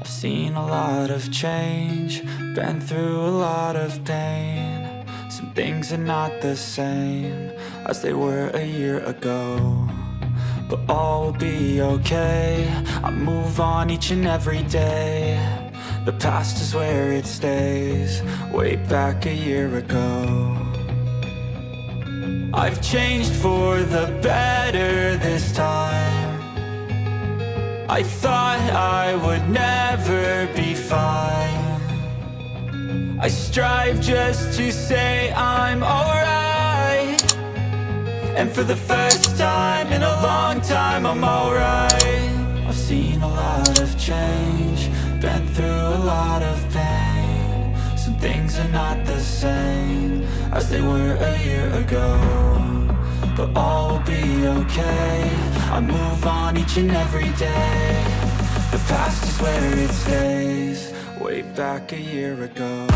I've seen a lot of change, been through a lot of pain. Some things are not the same as they were a year ago, but all will be okay. I move on each and every day. The past is where it stays, way back a year ago. I've changed for the better this time. I thought I would never be fine. I strive just to say I'm alright, and for the first time in a long time I'm alright. I've seen a lot of change, been through a lot of pain. Some things are not the same as they were a year ago, but all will be okay. I move on each and every day. The past is where it stays, way back a year ago.